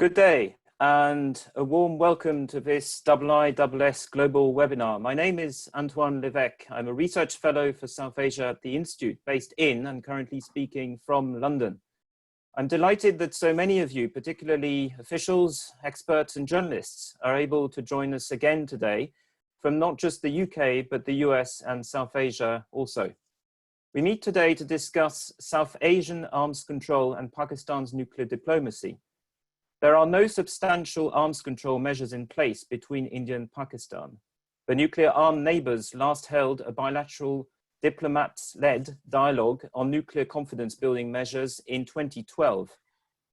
Good day and a warm welcome to this IISS Global webinar. My name is Antoine Levesques. I'm a research fellow for South Asia at the Institute based in and currently speaking from London. I'm delighted that so many of you, particularly officials, experts and journalists, are able to join us again today from not just the UK, but the US and South Asia also. We meet today to discuss South Asian arms control and Pakistan's nuclear diplomacy. There are no substantial arms control measures in place between India and Pakistan. The nuclear-armed neighbors last held a bilateral diplomats-led dialogue on nuclear confidence-building measures in 2012.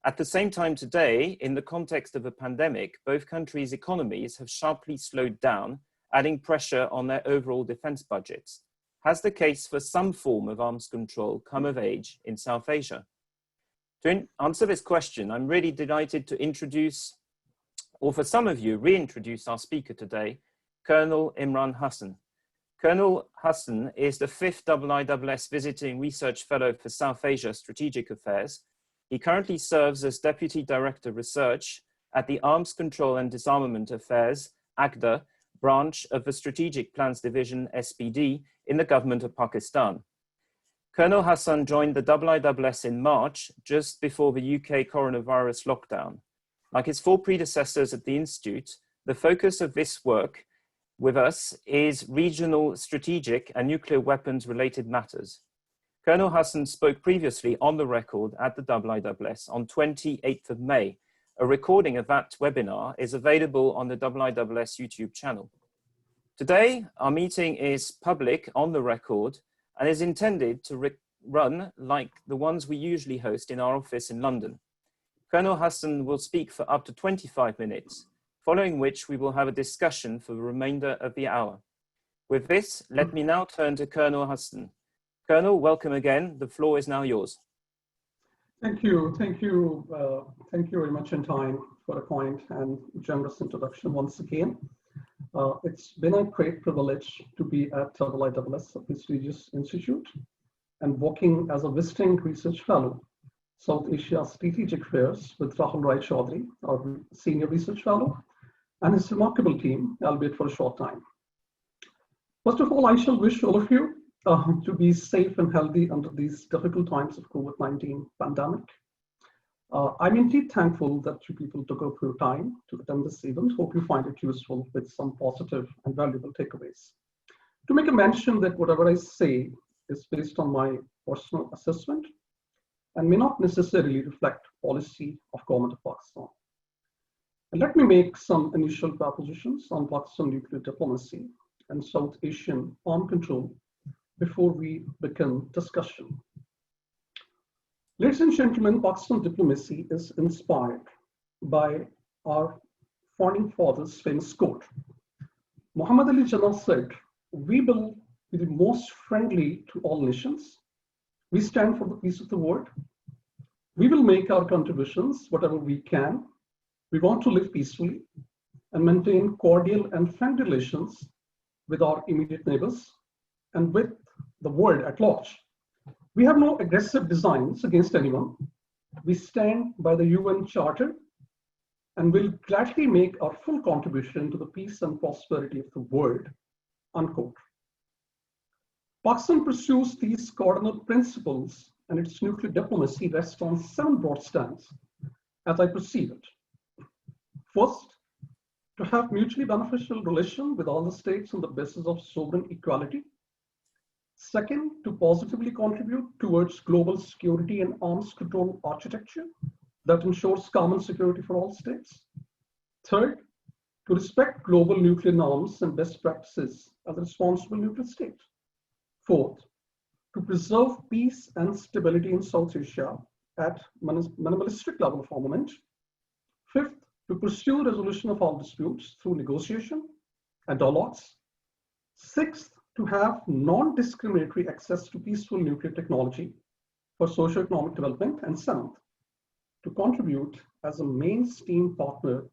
At the same time today, in the context of a pandemic, both countries' economies have sharply slowed down, adding pressure on their overall defense budgets. Has the case for some form of arms control come of age in South Asia? To answer this question, I'm really delighted to introduce, or for some of you, reintroduce our speaker today, Colonel Imran Hassan. Colonel Hassan is the 5th IISS Visiting Research Fellow for South Asia Strategic Affairs. He currently serves as Deputy Director Research at the Arms Control and Disarmament Affairs, AGDA, branch of the Strategic Plans Division, SPD, in the Government of Pakistan. Colonel Hassan joined the IISS in March, just before the UK coronavirus lockdown. Like his four predecessors at the Institute, the focus of this work with us is regional strategic and nuclear weapons related matters. Colonel Hassan spoke previously on the record at the IISS on 28th of May. A recording of that webinar is available on the IISS YouTube channel. Today, our meeting is public on the record and is intended to run like the ones we usually host in our office in London. Colonel Hassan will speak for up to 25 minutes, following which we will have a discussion for the remainder of the hour. With this, let me now turn to Colonel Hassan. Colonel, welcome again. The floor is now yours. Thank you very much, Antoine, for a kind and generous introduction once again. It's been a great privilege to be at IISS, a prestigious institute, and working as a visiting research fellow, South Asia Strategic Affairs with Rahul Rai Chaudhary, our senior research fellow, and his remarkable team, albeit for a short time. First of all, I shall wish all of you to be safe and healthy under these difficult times of COVID-19 pandemic. I'm indeed thankful that you people took up your time to attend this event. Hope you find it useful with some positive and valuable takeaways. To make a mention that whatever I say is based on my personal assessment and may not necessarily reflect policy of Government of Pakistan. And let me make some initial propositions on Pakistan nuclear diplomacy and South Asian arms control before we begin discussion. Ladies and gentlemen, Pakistan diplomacy is inspired by our founding fathers' famous quote. Muhammad Ali Jinnah said, "We will be the most friendly to all nations. We stand for the peace of the world. We will make our contributions whatever we can. We want to live peacefully and maintain cordial and friendly relations with our immediate neighbors and with the world at large. We have no aggressive designs against anyone. We stand by the UN Charter and will gladly make our full contribution to the peace and prosperity of the world," unquote. Pakistan pursues these cardinal principles and its nuclear diplomacy rests on 7 broad strands, as I perceive it. First, to have mutually beneficial relation with all the states on the basis of sovereign equality. Second, to positively contribute towards global security and arms control architecture that ensures common security for all states. Third, to respect global nuclear norms and best practices as a responsible nuclear state. Fourth, to preserve peace and stability in South Asia at minimalistic level of armament. Fifth, to pursue resolution of all disputes through negotiation and dialogues. Sixth, to have non-discriminatory access to peaceful nuclear technology for socio-economic development. And seventh, to contribute as a mainstream partner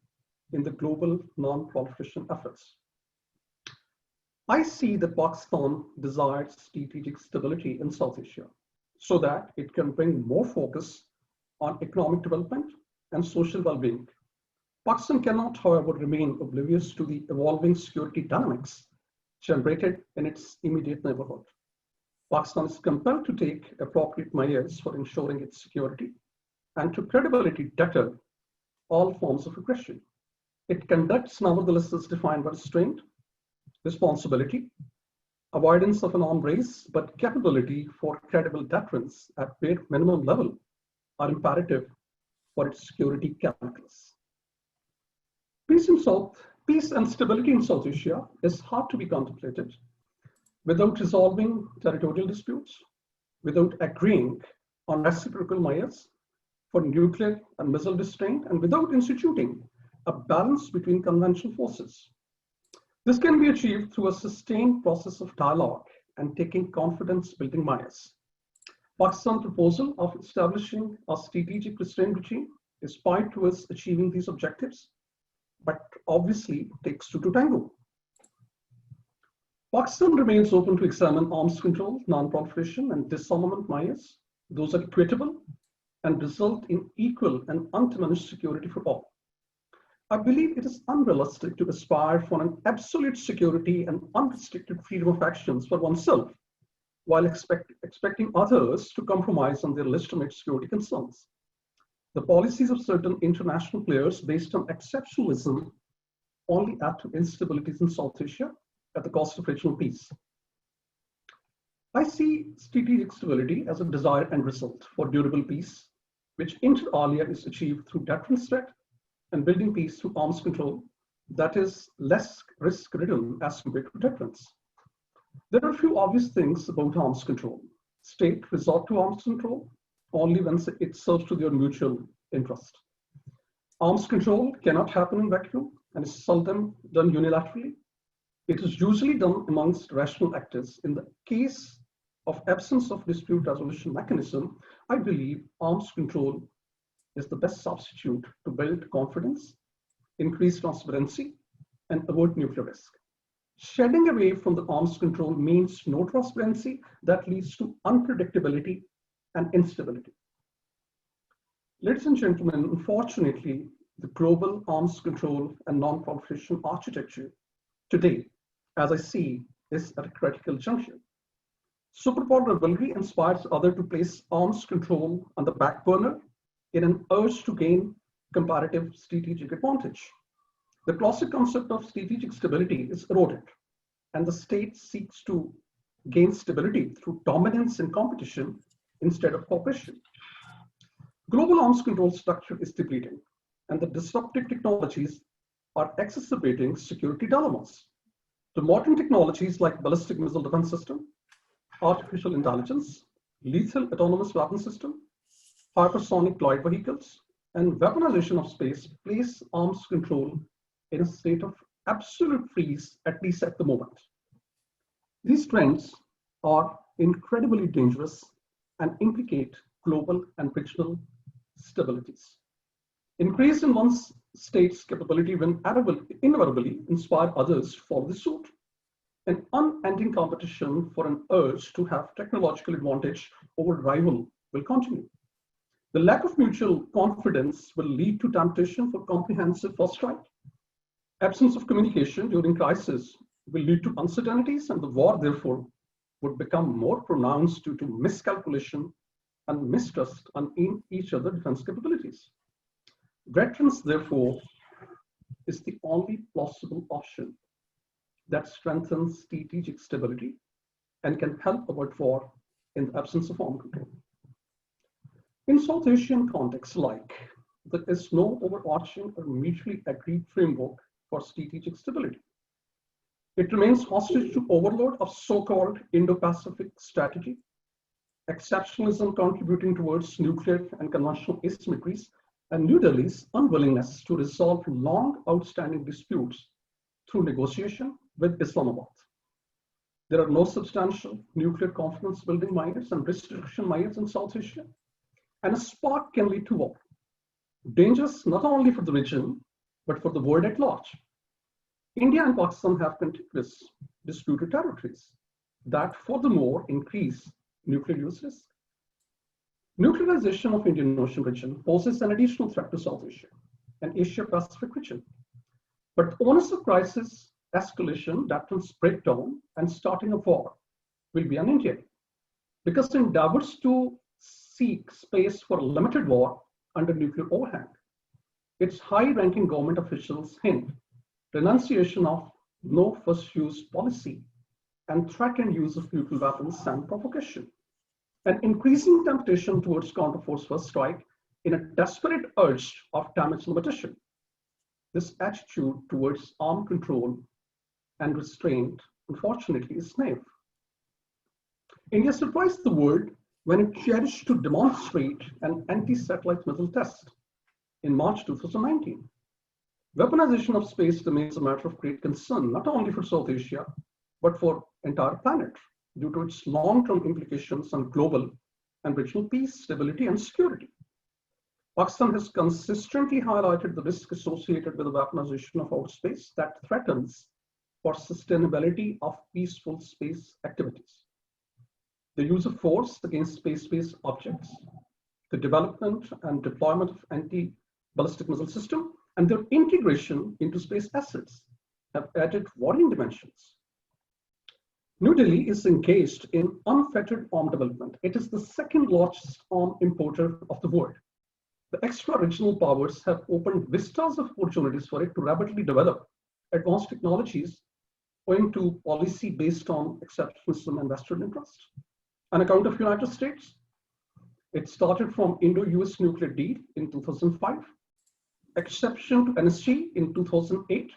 in the global non-proliferation efforts. I see that Pakistan desires strategic stability in South Asia so that it can bring more focus on economic development and social well-being Pakistan cannot, however, remain oblivious to the evolving security dynamics generated in its immediate neighborhood. Pakistan is compelled to take appropriate measures for ensuring its security and to credibility deter all forms of aggression. It conducts, nevertheless, as defined by restraint, responsibility, avoidance of an armed race, but capability for credible deterrence at bare minimum level are imperative for its security calculus. Peace and stability in South Asia is hard to be contemplated without resolving territorial disputes, without agreeing on reciprocal measures for nuclear and missile restraint, and without instituting a balance between conventional forces. This can be achieved through a sustained process of dialogue and taking confidence-building measures. Pakistan's proposal of establishing a strategic restraint regime is tied towards achieving these objectives, but obviously takes two to tango. Pakistan remains open to examine arms control, non-proliferation, and disarmament measures. Those are equitable and result in equal and undiminished security for all. I believe it is unrealistic to aspire for an absolute security and unrestricted freedom of actions for oneself, while expecting others to compromise on their legitimate security concerns. The policies of certain international players based on exceptionalism only add to instabilities in South Asia at the cost of regional peace. I see strategic stability as a desired end result for durable peace, which inter alia is achieved through deterrence threat and building peace through arms control that is less risk-ridden as compared to deterrence. There are a few obvious things about arms control. State resort to arms control only when it serves to their mutual interest. Arms control cannot happen in vacuum and is seldom done unilaterally. It is usually done amongst rational actors. In the case of absence of dispute resolution mechanism, I believe arms control is the best substitute to build confidence, increase transparency, and avoid nuclear risk. Shedding away from the arms control means no transparency that leads to unpredictability and instability. Ladies and gentlemen, unfortunately, the global arms control and non-proliferation architecture today, as I see, is at a critical juncture. Superpower rivalry inspires others to place arms control on the back burner in an urge to gain comparative strategic advantage. The classic concept of strategic stability is eroded, and the state seeks to gain stability through dominance and competition instead of cooperation. Global arms control structure is depleting, and the disruptive technologies are exacerbating security dilemmas. The modern technologies like ballistic missile defense system, artificial intelligence, lethal autonomous weapon system, hypersonic glide vehicles, and weaponization of space place arms control in a state of absolute freeze, at least at the moment. These trends are incredibly dangerous and implicate global and regional stabilities. Increase in one's state's capability will inevitably inspire others to follow the suit. An unending competition for an urge to have technological advantage over rival will continue. The lack of mutual confidence will lead to temptation for comprehensive first strike. Absence of communication during crisis will lead to uncertainties, and the war, therefore, would become more pronounced due to miscalculation and mistrust on each other's defense capabilities. Deterrence, therefore, is the only possible option that strengthens strategic stability and can help avoid war in the absence of armed control. In South Asian contexts alike, there is no overarching or mutually agreed framework for strategic stability. It remains hostage to overload of so-called Indo-Pacific strategy, exceptionalism contributing towards nuclear and conventional asymmetries, and New Delhi's unwillingness to resolve long outstanding disputes through negotiation with Islamabad. There are no substantial nuclear confidence building measures and risk reduction measures in South Asia, and a spark can lead to war. Dangerous not only for the region, but for the world at large. India and Pakistan have contiguous disputed territories that furthermore increase nuclear use risk. Nuclearization of Indian Ocean region poses an additional threat to South Asia. and Asia-Pacific region. But the onus of crisis, escalation, weapons breakdown, and starting a war will be on India, because it endeavors to seek space for limited war under nuclear overhang. Its high-ranking government officials hint renunciation of no first use policy and threatened use of nuclear weapons and provocation. An increasing temptation towards counterforce first strike in a desperate urge of damage limitation. This attitude towards arm control and restraint, unfortunately, is naive. India surprised the world when it cherished to demonstrate an anti-satellite missile test in March 2019. Weaponization of space remains a matter of great concern, not only for South Asia, but for the entire planet, due to its long-term implications on global and regional peace, stability, and security. Pakistan has consistently highlighted the risk associated with the weaponization of outer space that threatens for sustainability of peaceful space activities. The use of force against space-based objects, the development and deployment of anti-ballistic missile system, and their integration into space assets have added worrying dimensions. New Delhi is engaged in unfettered arm development. It is the second largest arm importer of the world. The extra-regional powers have opened vistas of opportunities for it to rapidly develop advanced technologies owing to policy based on exceptionalism and Western interest. On account of United States, it started from Indo-US nuclear deal in 2005, exception to NSG in 2008,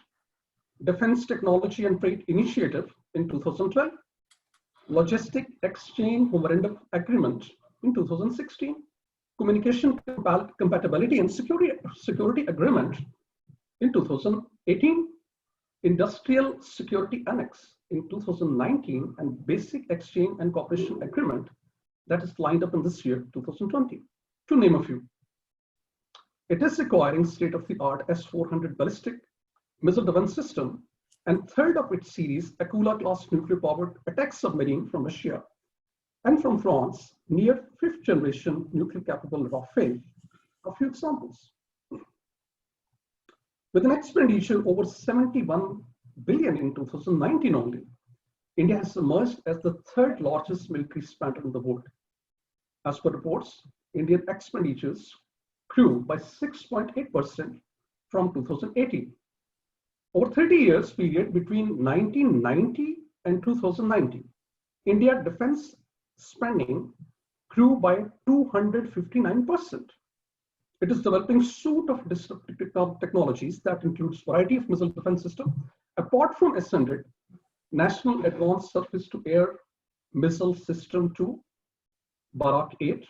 Defense Technology and Trade Initiative in 2012, Logistic Exchange Memorandum Agreement in 2016, Communication Compatibility and Security Agreement in 2018, Industrial Security Annex in 2019, and Basic Exchange and Cooperation Agreement that is lined up in this year, 2020, to name a few. It is acquiring state-of-the-art S-400 ballistic missile defense system and third of its series Akula-class nuclear-powered attack submarine from Russia, and from France, near fifth-generation nuclear-capable Rafale. A few examples. With an expenditure over 71 billion in 2019 only, India has emerged as the third largest military spender in the world. As per reports, Indian expenditures grew by 6.8% from 2018. Over 30 years period between 1990 and 2019, India defense spending grew by 259%. It is developing a suite of disruptive technologies that includes variety of missile defense system. Apart from S-100, National Advanced Surface-to-Air Missile System 2, Barak 8,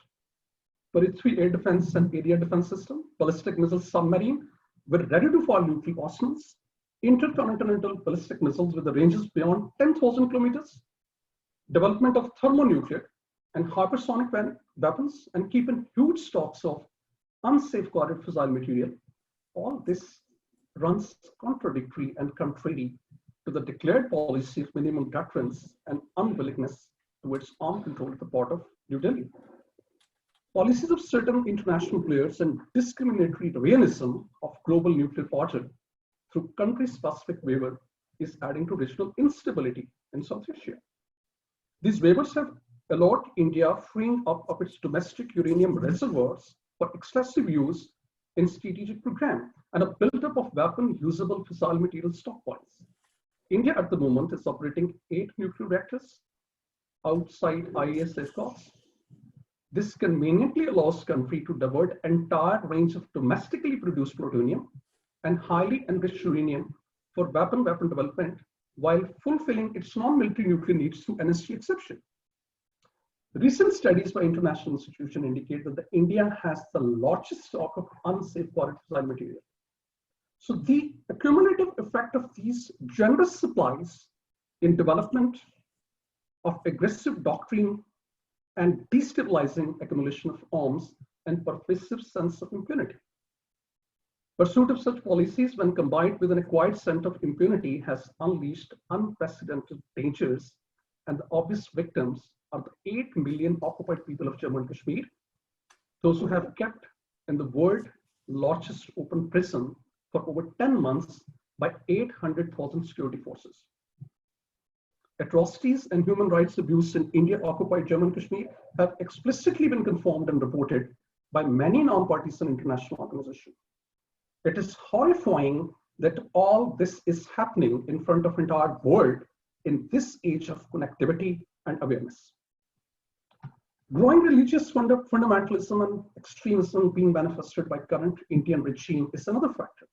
Parithui Air Defense and Area Defense System, ballistic missile submarine with ready-to-fire nuclear arsenals, intercontinental ballistic missiles with the ranges beyond 10,000 kilometers, development of thermonuclear and hypersonic weapons, and keeping huge stocks of unsafeguarded fissile material. All this runs contradictory and contrary to the declared policy of minimum deterrence and unwillingness towards armed control at the port of New Delhi. Policies of certain international players and discriminatory realism of global nuclear power through country-specific waiver is adding to regional instability in South Asia. These waivers have allowed India freeing up of its domestic uranium reservoirs for excessive use in strategic program and a buildup of weapon usable fissile material stockpiles. India at the moment is operating 8 nuclear reactors outside IAS safeguards. This conveniently allows country to divert entire range of domestically produced plutonium and highly enriched uranium for weapon development while fulfilling its non-military nuclear needs through NSG exception. Recent studies by international institutions indicate that India has the largest stock of unsafeguarded fissile material. So the accumulative effect of these generous supplies in development of aggressive doctrine and destabilizing accumulation of arms and pervasive sense of impunity. Pursuit of such policies, when combined with an acquired sense of impunity, has unleashed unprecedented dangers, and the obvious victims are the 8 million occupied people of Jammu and Kashmir, those who have kept in the world largest open prison for over 10 months by 800,000 security forces. Atrocities and human rights abuse in India-occupied Jammu and Kashmir have explicitly been confirmed and reported by many non-partisan international organizations. It is horrifying that all this is happening in front of the entire world in this age of connectivity and awareness. Growing religious fundamentalism and extremism being manifested by current Indian regime is another factor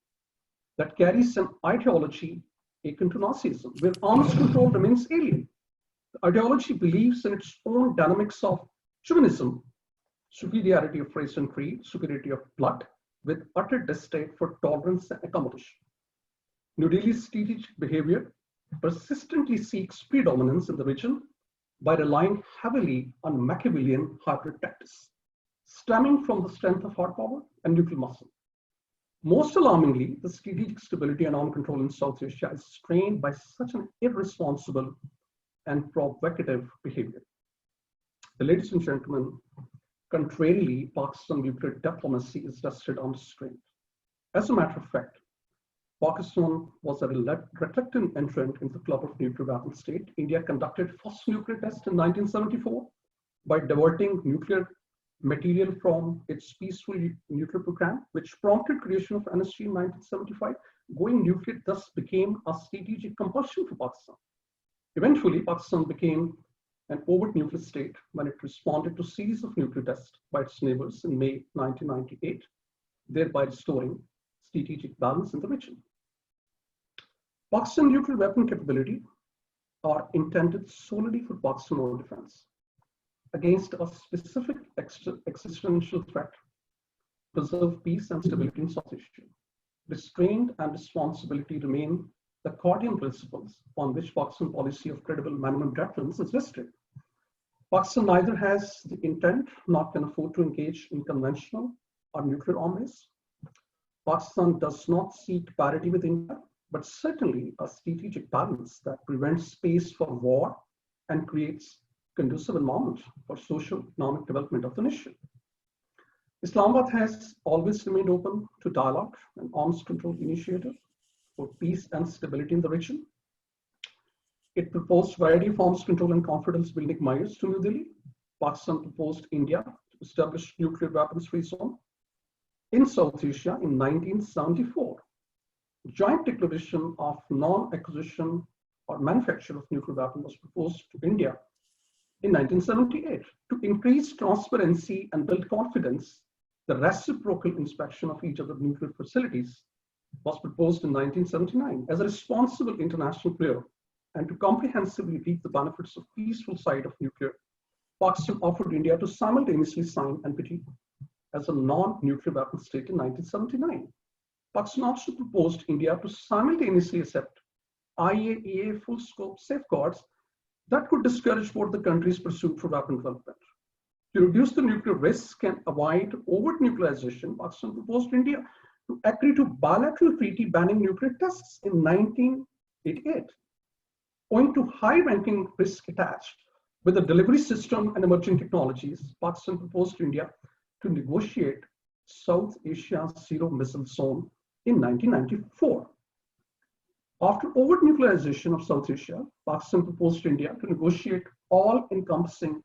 that carries an ideology akin to Nazism, where arms control remains alien. The ideology believes in its own dynamics of chauvinism, superiority of race and creed, superiority of blood, with utter distaste for tolerance and accommodation. New Delhi's strategic behavior persistently seeks predominance in the region by relying heavily on Machiavellian hybrid tactics, stemming from the strength of hard power and nuclear muscle. Most alarmingly, the strategic stability and arms control in South Asia is strained by such an irresponsible and provocative behavior. Ladies and gentlemen, contrarily, Pakistan's nuclear diplomacy is rested on restraint. As a matter of fact, Pakistan was a reluctant entrant into the club of nuclear weapon state. India conducted first nuclear test in 1974 by diverting nuclear material from its peaceful nuclear program, which prompted creation of NSG in 1975. Going nuclear thus became a strategic compulsion for Pakistan. Eventually, Pakistan became an overt nuclear state when it responded to a series of nuclear tests by its neighbors in May 1998, thereby restoring strategic balance in the region. Pakistan's nuclear weapon capability are intended solely for Pakistan's own defense against a specific existential threat, preserve peace and stability in South Asia. Restraint and responsibility remain the cardinal principles on which Pakistan's policy of credible minimum deterrence is rested. Pakistan neither has the intent nor can afford to engage in conventional or nuclear arms race. Pakistan does not seek parity with India, but certainly a strategic balance that prevents space for war and creates conducive environment for social economic development of the nation. Islamabad has always remained open to dialogue and arms control initiative for peace and stability in the region. It proposed a variety of arms control and confidence building measures to New Delhi. Pakistan proposed India to establish nuclear weapons free zone in South Asia in 1974. Joint declaration of non-acquisition or manufacture of nuclear weapons was proposed to India in 1978. To increase transparency and build confidence, the reciprocal inspection of each of the nuclear facilities was proposed in 1979. As a responsible international player and to comprehensively reap the benefits of peaceful side of nuclear, Pakistan offered India to simultaneously sign NPT as a non-nuclear weapon state in 1979. Pakistan also proposed India to simultaneously accept IAEA full scope safeguards that could discourage both the countries' pursuit for weapon development. To reduce the nuclear risk and avoid overt nuclearization, Pakistan proposed India to agree to bilateral treaty banning nuclear tests in 1988. Owing to high-ranking risk attached with the delivery system and emerging technologies, Pakistan proposed India to negotiate South Asia's zero missile zone in 1994. After overt nuclearization of South Asia, Pakistan proposed India to negotiate all-encompassing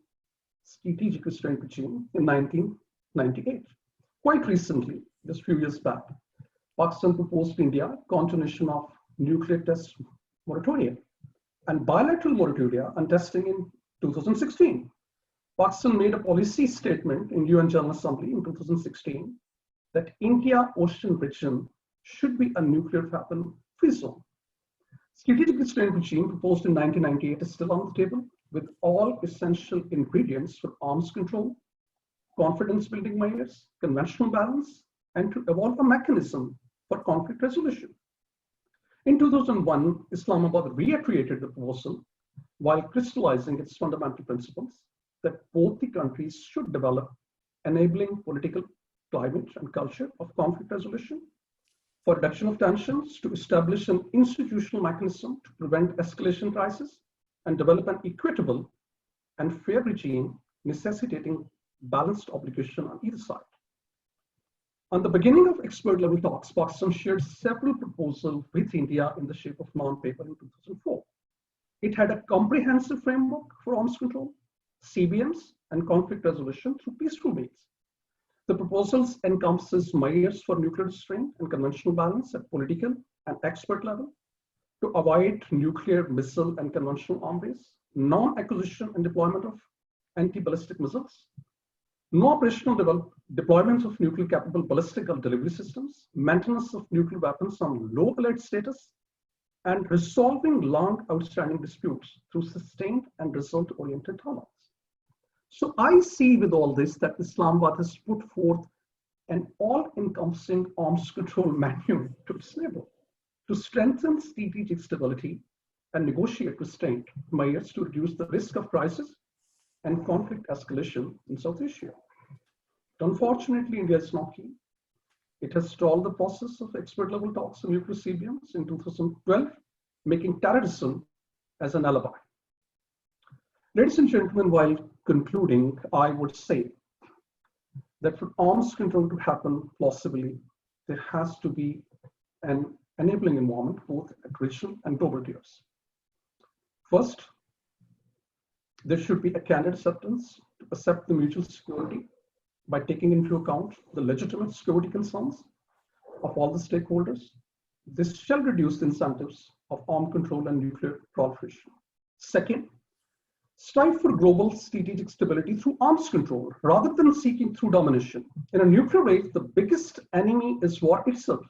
strategic restraint regime in 1998. Quite recently, just few years back, Pakistan proposed India continuation of nuclear test moratoria and bilateral moratoria on testing in 2016. Pakistan made a policy statement in UN General Assembly in 2016 that India-Ocean region should be a nuclear weapon-free zone. Strategic restraint regime proposed in 1998 is still on the table with all essential ingredients for arms control, confidence building measures, conventional balance, and to evolve a mechanism for conflict resolution. In 2001, Islamabad reiterated the proposal while crystallizing its fundamental principles that both the countries should develop enabling political climate and culture of conflict resolution for reduction of tensions, to establish an institutional mechanism to prevent escalation crisis and develop an equitable and fair regime necessitating balanced obligation on either side. On the beginning of expert level talks, Pakistan shared several proposals with India in the shape of non-paper in 2004. It had a comprehensive framework for arms control, CBMs, and conflict resolution through peaceful means. The proposals encompasses measures for nuclear restraint and conventional balance at political and expert level to avoid nuclear, missile, and conventional arm base, non-acquisition and deployment of anti-ballistic missiles, no operational deployments of nuclear-capable ballistic or delivery systems, maintenance of nuclear weapons on low alert status, and resolving long outstanding disputes through sustained and result-oriented dialogues. So I see with all this that Islamabad has put forth an all-encompassing arms control manual to its neighbor to strengthen strategic stability and negotiate restraint measures to reduce the risk of crisis and conflict escalation in South Asia. But unfortunately, India is not keen. It has stalled the process of expert level talks on nuclear CBMs in 2012, making terrorism as an alibi. Ladies and gentlemen, while concluding, I would say that for arms control to happen plausibly, there has to be an enabling environment, both at regional and global tiers. First, there should be a candid acceptance to accept the mutual security by taking into account the legitimate security concerns of all the stakeholders. This shall reduce the incentives of armed control and nuclear proliferation. Second, strive for global strategic stability through arms control rather than seeking through domination. In a nuclear race, the biggest enemy is war itself.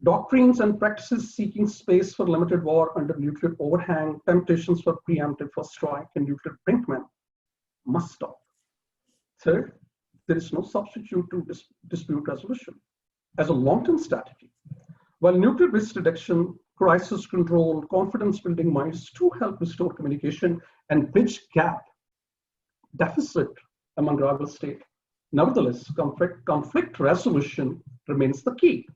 Doctrines and practices seeking space for limited war under nuclear overhang, temptations for preemptive first strike, and nuclear brinkmen must stop. Third, there is no substitute to dispute resolution as a long-term strategy. While nuclear risk reduction, crisis control, confidence building minds to help restore communication and bridge gap deficit among rival states, nevertheless, conflict resolution remains the key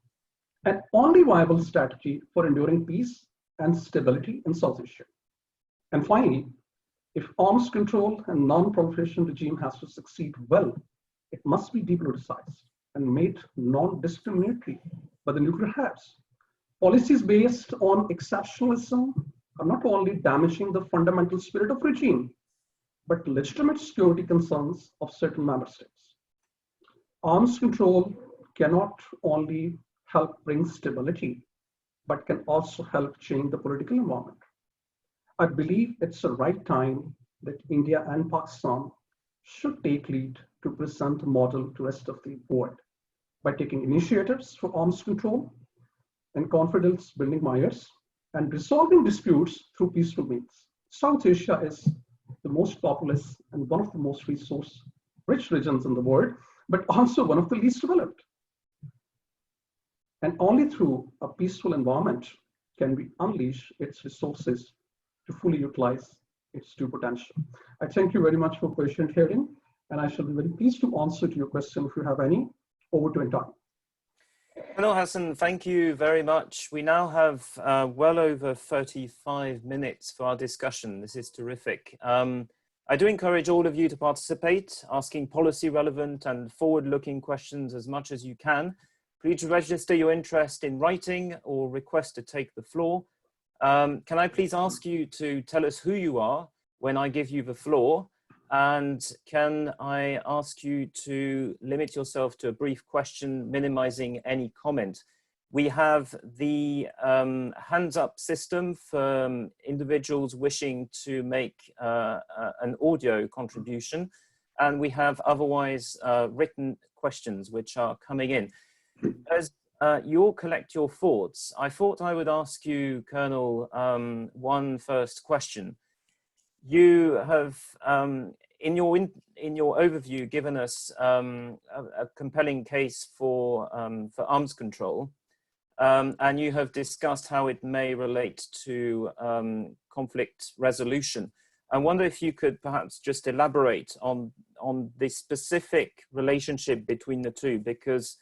and only viable strategy for enduring peace and stability in South Asia. And finally, if arms control and non-proliferation regime has to succeed well, it must be depoliticized and made non-discriminatory by the nuclear haves. Policies based on exceptionalism are not only damaging the fundamental spirit of regime, but legitimate security concerns of certain member states. Arms control cannot only help bring stability, but can also help change the political environment. I believe it's the right time that India and Pakistan should take lead to present a model to the rest of the world by taking initiatives for arms control and confidence building measures and resolving disputes through peaceful means. South Asia is the most populous and one of the most resource-rich regions in the world, but also one of the least developed. And only through a peaceful environment can we unleash its resources to fully utilize its true potential. I thank you very much for patient hearing, and I shall be very pleased to answer to your question if you have any. Over to Antoine. Hello, Hassan. Thank you very much. We now have well over 35 minutes for our discussion. This is terrific. I do encourage all of you to participate, asking policy relevant and forward-looking questions as much as you can. Please register your interest in writing or request to take the floor. Can I please ask you to tell us who you are when I give you the floor? And can I ask you to limit yourself to a brief question, minimizing any comment? We have the hands up system for individuals wishing to make an audio contribution. And we have otherwise written questions which are coming in. As you all collect your thoughts, I thought I would ask you, Colonel, one first question. You have, in your overview, given us a compelling case for arms control, and you have discussed how it may relate to conflict resolution. I wonder if you could perhaps just elaborate on the specific relationship between the two, because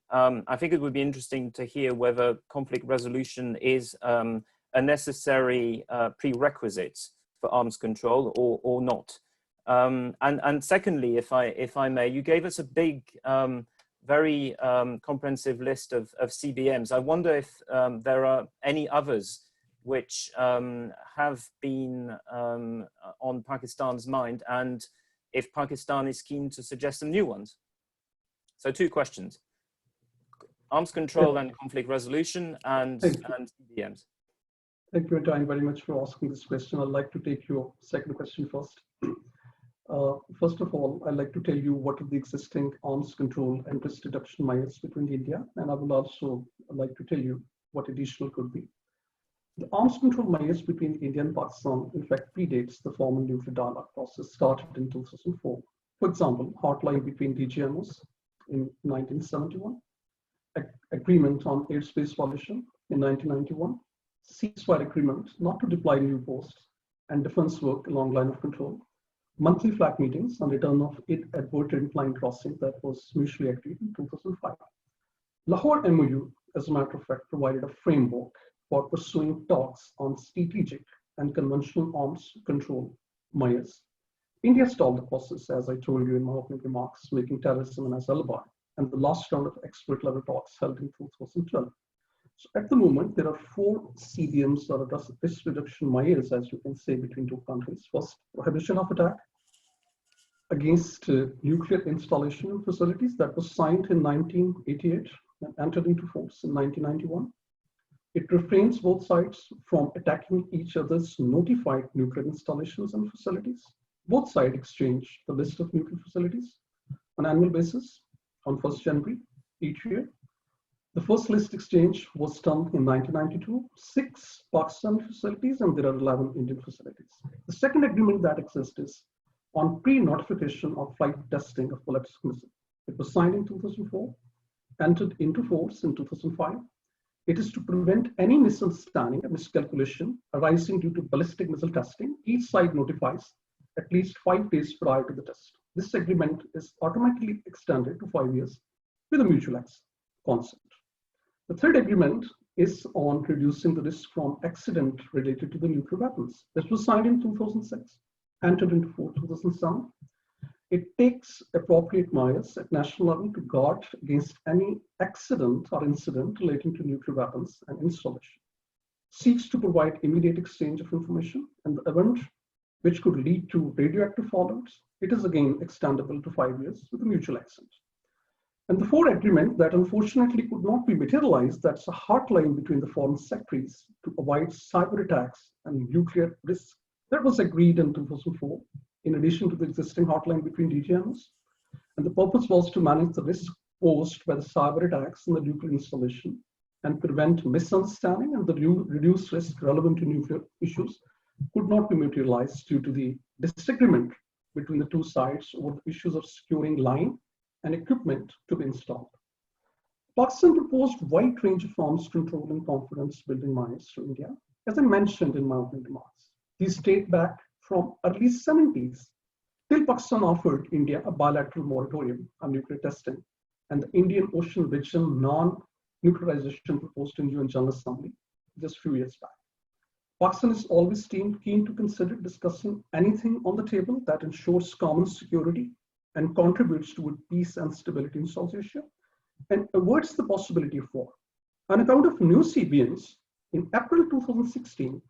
I think it would be interesting to hear whether conflict resolution is a necessary prerequisite for arms control or not. And secondly, if I may, you gave us a big very comprehensive list of CBMs. I wonder if there are any others which have been on Pakistan's mind, and if Pakistan is keen to suggest some new ones. So 2 questions: arms control and conflict resolution, and CBMs. Thank you, Antoine, very much for asking this question. I'd like to take your second question first. First of all, I'd like to tell you what are the existing arms control and risk reduction measures between India, and I will also like to tell you what additional could be. The arms control measures between India and Pakistan, in fact, predates the formal nuclear dialogue process started in 2004. For example, hotline between DGMOs in 1971, agreement on airspace pollution in 1991, ceasefire agreement not to deploy new posts and defense work along line of control, monthly flag meetings and return of adverted line crossing that was mutually agreed in 2005. Lahore MOU, as a matter of fact, provided a framework for pursuing talks on strategic and conventional arms control measures. India stalled the process, as I told you in my opening remarks, making terrorism as alibi, and the last round of expert level talks held in 2012. So at the moment, there are 4 CBMs or risk reduction measures, as you can say, between 2 countries. First, prohibition of attack against nuclear installation and facilities that was signed in 1988 and entered into force in 1991. It refrains both sides from attacking each other's notified nuclear installations and facilities. Both sides exchange the list of nuclear facilities on an annual basis on 1st January each year. The first list exchange was done in 1992, 6 Pakistani facilities, and there are 11 Indian facilities. The second agreement that exists is on pre-notification of flight testing of ballistic missiles. It was signed in 2004, entered into force in 2005. It is to prevent any misunderstanding and miscalculation arising due to ballistic missile testing. Each side notifies at least 5 days prior to the test. This agreement is automatically extended to 5 years with a mutual consent. The third agreement is on reducing the risk from accident related to the nuclear weapons. This was signed in 2006, entered into force 2007. It takes appropriate measures at national level to guard against any accident or incident relating to nuclear weapons and installation. Seeks to provide immediate exchange of information, and the event which could lead to radioactive fallouts, it is again extendable to 5 years with a mutual consent. And the fourth agreement that unfortunately could not be materialized, that's a hotline between the foreign secretaries to avoid cyber attacks and nuclear risks. That was agreed in 2004, in addition to the existing hotline between DGMs. And the purpose was to manage the risk posed by the cyber attacks in the nuclear installation and prevent misunderstanding, and the reduced risk relevant to nuclear issues could not be materialized due to the disagreement between the 2 sides over the issues of securing line and equipment to be installed. Pakistan proposed wide range of arms control and confidence building measures to India, as I mentioned in my opening remarks. These date back from early 70s till Pakistan offered India a bilateral moratorium on nuclear testing and the Indian Ocean region non-nuclearization proposed in UN General Assembly just a few years back. Pakistan is always keen to consider discussing anything on the table that ensures common security and contributes to peace and stability in South Asia and avoids the possibility of war. On account of new CBMs, in April 2016,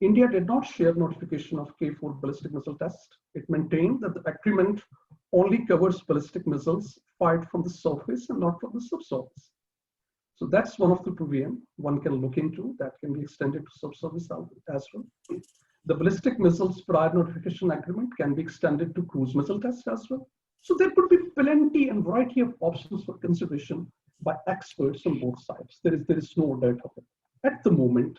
India did not share notification of K4 ballistic missile test. It maintained that the agreement only covers ballistic missiles fired from the surface and not from the subsurface. So that's one of the provision one can look into that can be extended to subsurface as well. The ballistic missiles prior notification agreement can be extended to cruise missile tests as well. So there could be plenty and variety of options for consideration by experts on both sides. There is no doubt of it. At the moment,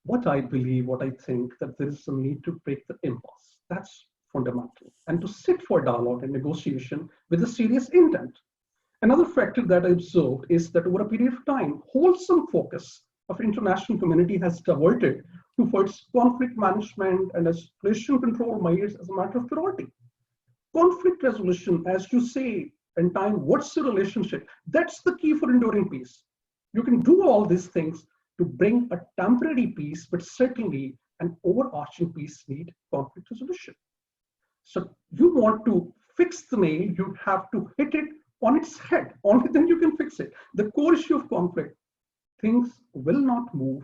what I believe, what I think, that there is a need to break the impasse. That's fundamental. And to sit for dialogue and negotiation with a serious intent. Another factor that I observed is that over a period of time, wholesome focus of international community has diverted towards conflict management and escalation control measures as a matter of priority. Conflict resolution, as you say, in time, what's the relationship? That's the key for enduring peace. You can do all these things to bring a temporary peace, but certainly an overarching peace need conflict resolution. So you want to fix the nail, you have to hit it on its head. Only then you can fix it. The core issue of conflict, things will not move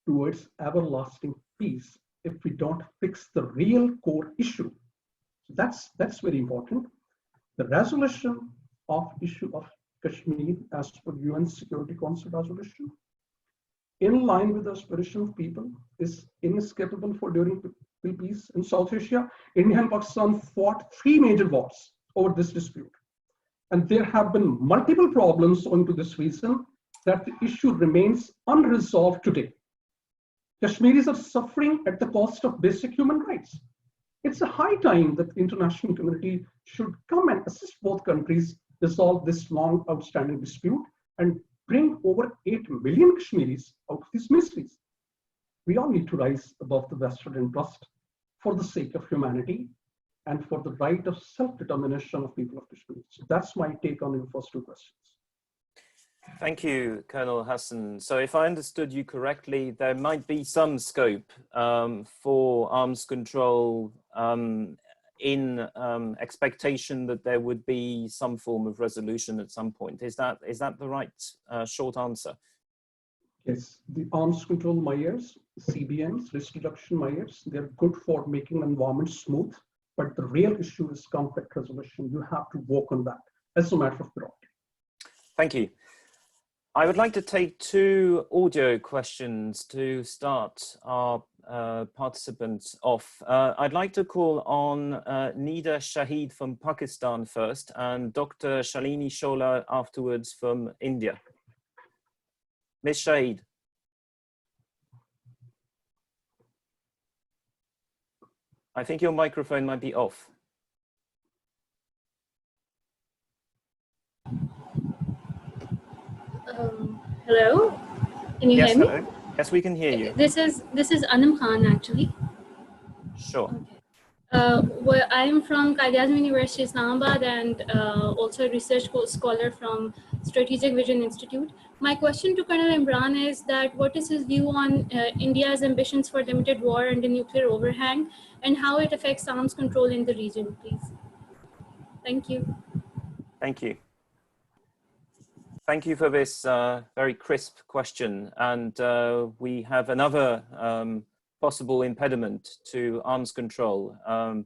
towards everlasting peace if we don't fix the real core issue. That's very important. The resolution of issue of Kashmir as per UN Security Council resolution, in line with the aspiration of people, is inescapable for during peace in South Asia. India and Pakistan fought 3 major wars over this dispute. And there have been multiple problems owing to this reason that the issue remains unresolved today. Kashmiris are suffering at the cost of basic human rights. It's a high time that the international community should come and assist both countries resolve this long outstanding dispute and bring over 8 million Kashmiris out of these miseries. We all need to rise above the vested interest for the sake of humanity and for the right of self-determination of people of Kashmir. So that's my take on your first 2 questions. Thank you, Colonel Hassan. So if I understood you correctly, there might be some scope for arms control in expectation that there would be some form of resolution at some point. Is that the right short answer? Yes, the arms control measures, CBMs, risk reduction measures, they're good for making the environment smooth, but the real issue is conflict resolution. You have to work on that as a matter of priority. Thank you. I would like to take 2 audio questions to start our participants off. I'd like to call on Nida Shahid from Pakistan first and Dr. Shalini Shola afterwards from India. Ms. Shahid. I think your microphone might be off. Hello, can you hear me? Hello. Yes, we can hear you. This is Anam Khan actually. Sure. Okay. Well, I'm from Qaid-e-Azam University, Islamabad, and also a research scholar from Strategic Vision Institute. My question to Colonel Imran is that what is his view on India's ambitions for limited war and the nuclear overhang, and how it affects arms control in the region, please? Thank you. Thank you. Thank you for this very crisp question. And we have another possible impediment to arms control,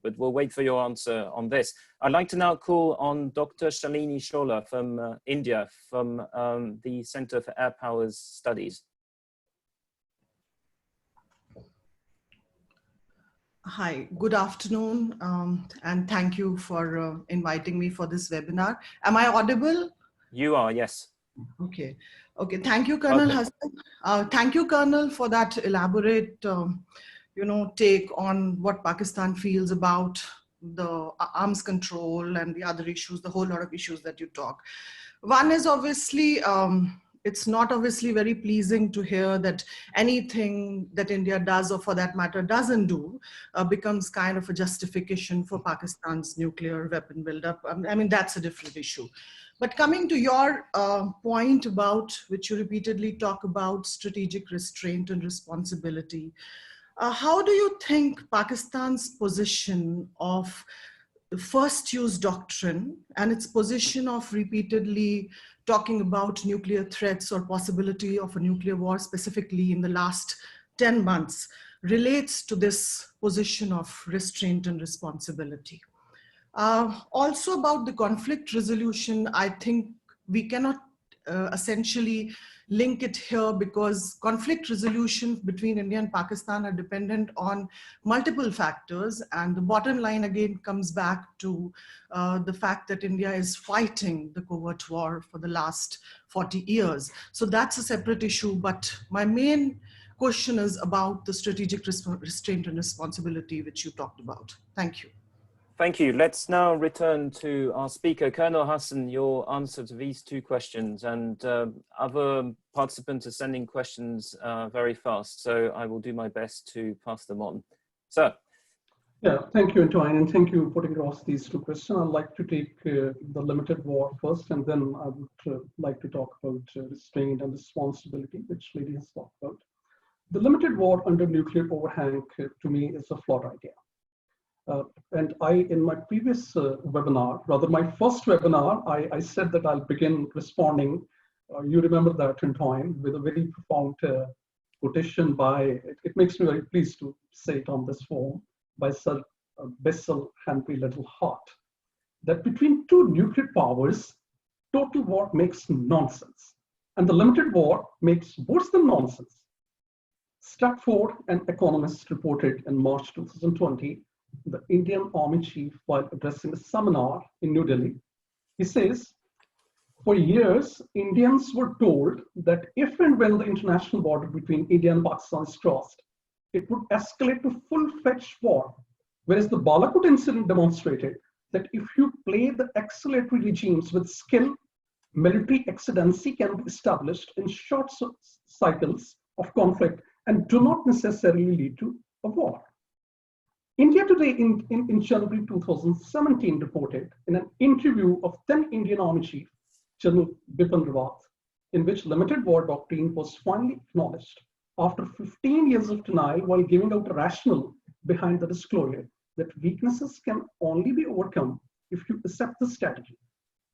but we'll wait for your answer on this. I'd like to now call on Dr. Shalini Shola from India, from the Center for Air Powers Studies. Hi, good afternoon, and thank you for inviting me for this webinar. Am I audible? You are, yes. Okay. Okay. Thank you, Colonel Hassan. Thank you, Colonel, for that elaborate, take on what Pakistan feels about the arms control and the other issues, the whole lot of issues that you talk. One is obviously, it's not obviously very pleasing to hear that anything that India does, or for that matter doesn't do, becomes kind of a justification for Pakistan's nuclear weapon buildup. I mean, that's a different issue. But coming to your point about, which you repeatedly talk about, strategic restraint and responsibility, how do you think Pakistan's position of the first use doctrine and its position of repeatedly talking about nuclear threats or possibility of a nuclear war specifically in the last 10 months relates to this position of restraint and responsibility? Also about the conflict resolution, I think we cannot essentially link it here because conflict resolution between India and Pakistan are dependent on multiple factors. And the bottom line again comes back to the fact that India is fighting the covert war for the last 40 years. So that's a separate issue. But my main question is about the strategic restraint and responsibility, which you talked about. Thank you. Thank you. Let's now return to our speaker. Colonel Hassan, your answer to these 2 questions, and other participants are sending questions very fast, so I will do my best to pass them on. Sir. Yeah, thank you, Antoine, and thank you for putting across these 2 questions. I'd like to take the limited war first, and then I would like to talk about restraint and responsibility, which lady has talked about. The limited war under nuclear overhang, to me, is a flawed idea. And in my previous webinar, rather my first webinar, I said that I'll begin responding. You remember that, Antoine, with a very profound quotation by, it makes me very pleased to say it on this forum, by Sir Basil Henry Little Hart, that between two nuclear powers, total war makes nonsense, and the limited war makes worse than nonsense. Stratford, an economist, reported in March 2020, the Indian Army chief, while addressing a seminar in New Delhi, he says, for years, Indians were told that if and when the international border between India and Pakistan is crossed, it would escalate to full-fledged war, whereas the Balakot incident demonstrated that if you play the accelerated regimes with skill, military excedency can be established in short cycles of conflict and do not necessarily lead to a war. India Today in January 2017 reported in an interview of then Indian Army Chief, General Bipin Rawat, in which limited war doctrine was finally acknowledged after 15 years of denial, while giving out a rationale behind the disclosure that weaknesses can only be overcome if you accept the strategy.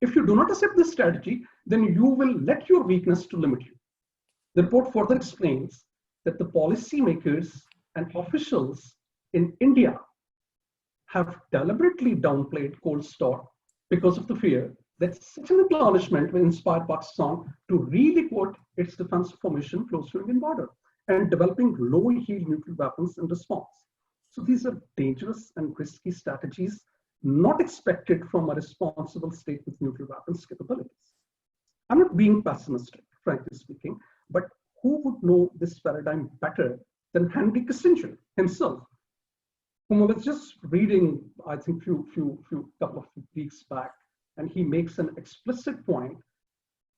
If you do not accept this strategy, then you will let your weakness to limit you. The report further explains that the policymakers and officials in India have deliberately downplayed Cold War because of the fear that such an acknowledgement will inspire Pakistan to really put its defense formation close to Indian border and developing low-yield nuclear weapons in response. So these are dangerous and risky strategies not expected from a responsible state with nuclear weapons capabilities. I'm not being pessimistic, frankly speaking, but who would know this paradigm better than Henry Kissinger himself, whom I was just reading, I think, couple of weeks back, and he makes an explicit point,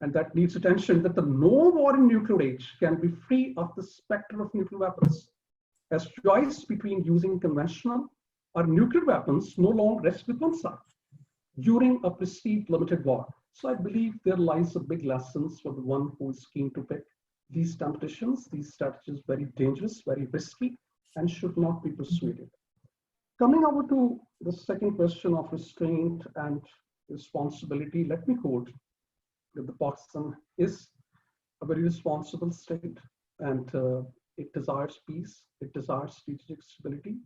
and that needs attention, that the no war in nuclear age can be free of the specter of nuclear weapons, as choice between using conventional or nuclear weapons no longer rests with one side during a perceived limited war. So I believe there lies a big lessons for the one who is keen to pick these temptations, these strategies, very dangerous, very risky, and should not be persuaded. Coming over to the second question of restraint and responsibility, let me quote that the Pakistan is a very responsible state, and it desires peace, it desires strategic stability.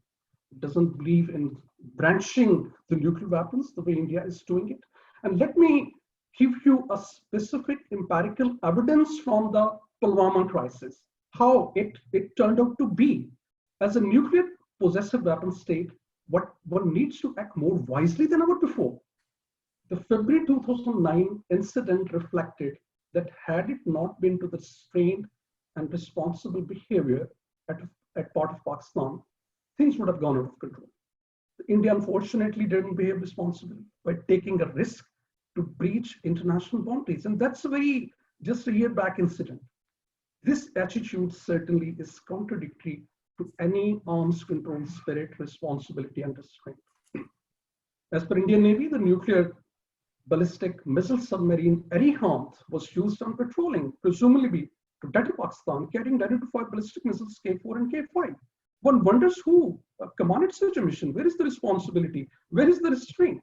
It doesn't believe in branching the nuclear weapons the way India is doing it. And let me give you a specific empirical evidence from the Paloma Crisis, how it turned out to be. As a nuclear possessive weapon state, what one needs to act more wisely than ever before. The February 2009 incident reflected that had it not been to the restrained and responsible behavior at part of Pakistan, things would have gone out of control. India unfortunately didn't behave responsibly by taking a risk to breach international boundaries. And that's a very, just a year back incident. This attitude certainly is contradictory to any arms control spirit, responsibility, and restraint. As per Indian Navy, the nuclear ballistic missile submarine Arihant was used on patrolling, presumably to deter Pakistan, carrying ready to fire ballistic missiles K4 and K5. One wonders who commanded such a mission. Where is the responsibility? Where is the restraint?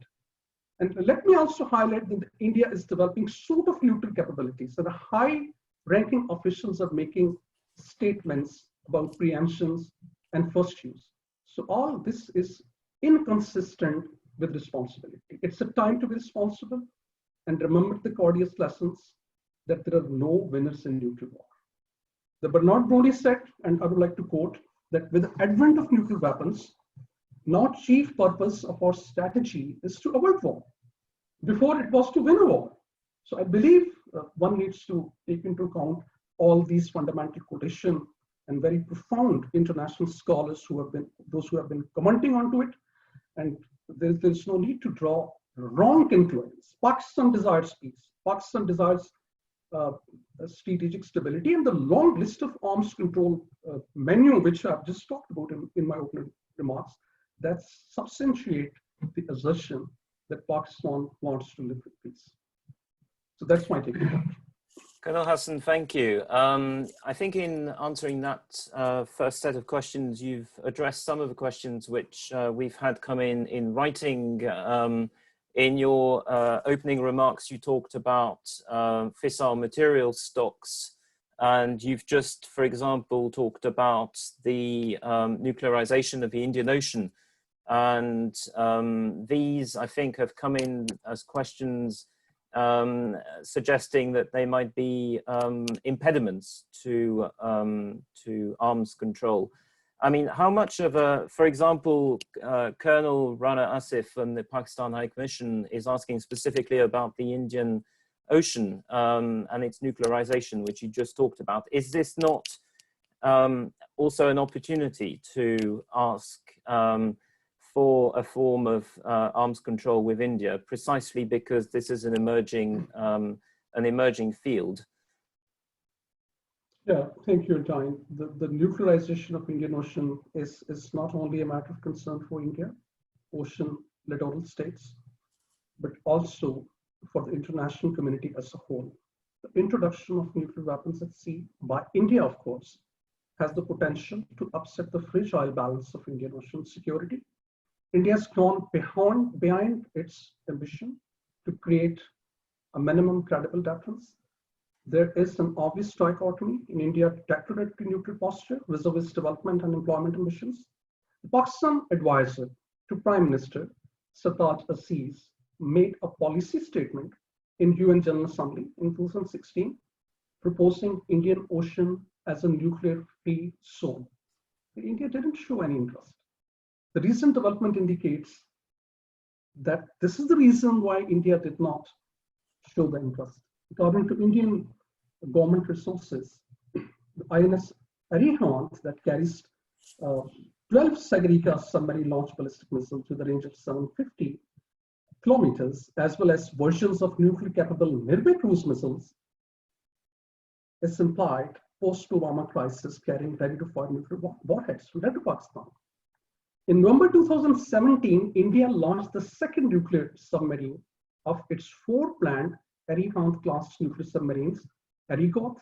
And let me also highlight that India is developing suite of nuclear capabilities, and high-ranking officials are making statements about preemptions and first use. So all this is inconsistent with responsibility. It's a time to be responsible and remember the Cordius lessons that there are no winners in nuclear war. The Bernard Brody said, and I would like to quote, that with the advent of nuclear weapons, now chief purpose of our strategy is to avoid war. Before it was to win a war. So I believe one needs to take into account all these fundamental quotation and very profound international scholars who have been commenting onto it. And there's no need to draw wrong conclusions. Pakistan desires peace. Pakistan desires strategic stability, and the long list of arms control menu, which I've just talked about in my opening remarks, that substantiate the assertion that Pakistan wants to live with peace. So that's my take on that. Colonel Hassan, thank you. I think in answering that first set of questions, you've addressed some of the questions which we've had come in writing. In your opening remarks, you talked about fissile material stocks, and you've just, for example, talked about the nuclearization of the Indian Ocean. And these, I think, have come in as questions suggesting that they might be impediments to arms control. I mean, how much of a, for example, Colonel Rana Asif from the Pakistan High Commission is asking specifically about the Indian Ocean and its nuclearization, which you just talked about. Is this not also an opportunity to ask for a form of arms control with India, precisely because this is an emerging field? Yeah, thank you, Antoine. The nuclearization of Indian Ocean is not only a matter of concern for India, ocean littoral states, but also for the international community as a whole. The introduction of nuclear weapons at sea by India, of course, has the potential to upset the fragile balance of Indian Ocean security. India has gone behind its ambition to create a minimum credible deterrence. There is an obvious dichotomy in India's declaratory nuclear posture vis-a-vis development and employment ambitions. The Pakistan advisor to Prime Minister Sartaj Aziz made a policy statement in UN General Assembly in 2016, proposing Indian Ocean as a nuclear-free zone. India didn't show any interest. The recent development indicates that this is the reason why India did not show the interest. According to Indian government resources, the INS Arihant that carries 12 Sagarika submarine launched ballistic missiles with a range of 750 kilometers, as well as versions of nuclear-capable Nirbhay cruise missiles, is implied post-Paloma Crisis carrying ready-to-fire nuclear warheads led to Pakistan. In November 2017, India launched the second nuclear submarine of its 4 planned Arihant-class nuclear submarines, Arigoth,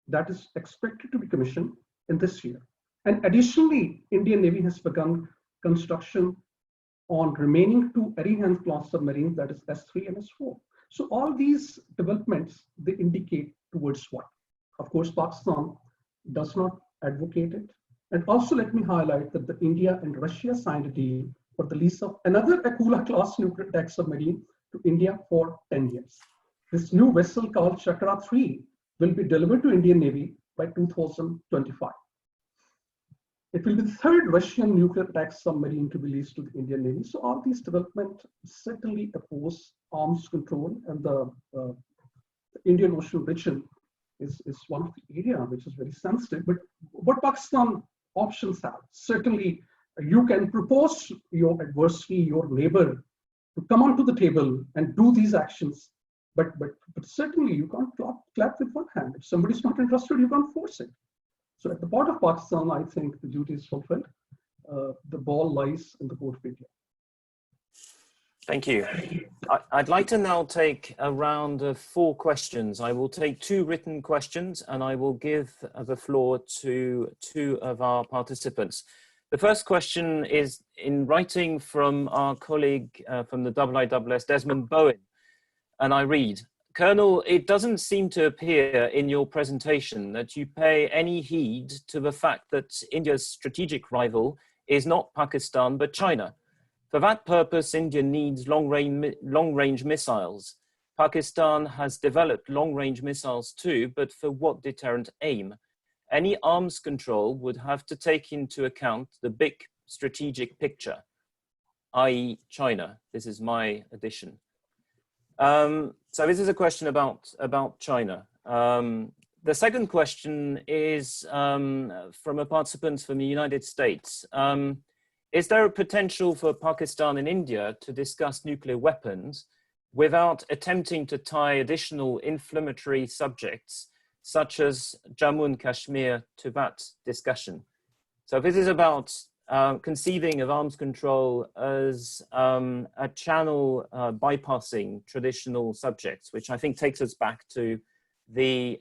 that is expected to be commissioned in this year. And additionally, Indian Navy has begun construction on remaining 2 Arihant-class submarines, that is S3 and S4. So all these developments, they indicate towards what? Of course, Pakistan does not advocate it. And also let me highlight that the India and Russia signed a deal for the lease of another Akula-class nuclear attack submarine to India for 10 years. This new vessel called Chakra 3 will be delivered to Indian Navy by 2025. It will be the 3rd Russian nuclear attack submarine to be leased to the Indian Navy. So all these developments certainly oppose arms control, and the Indian Ocean region is one of the areas which is very sensitive. But what Pakistan options have, certainly you can propose your adversary, your neighbor, to come onto the table and do these actions. But certainly you can't clap with one hand. If somebody's not interested, you can't force it. So at the part of Pakistan, I think the duty is fulfilled. The ball lies in the court of India. Thank you. I'd like to now take a round of 4 questions. I will take 2 written questions and I will give the floor to 2 of our participants. The first question is in writing from our colleague from the IISS, Desmond Bowen, and I read, Colonel, it doesn't seem to appear in your presentation that you pay any heed to the fact that India's strategic rival is not Pakistan, but China. For that purpose, India needs long-range missiles. Pakistan has developed long-range missiles too, but for what deterrent aim? Any arms control would have to take into account the big strategic picture, i.e. China. This is my addition. So this is a question about China. The second question is from a participant from the United States. Is there a potential for Pakistan and India to discuss nuclear weapons without attempting to tie additional inflammatory subjects, such as Jammu and Kashmir, to that discussion? So this is about conceiving of arms control as a channel bypassing traditional subjects, which I think takes us back to the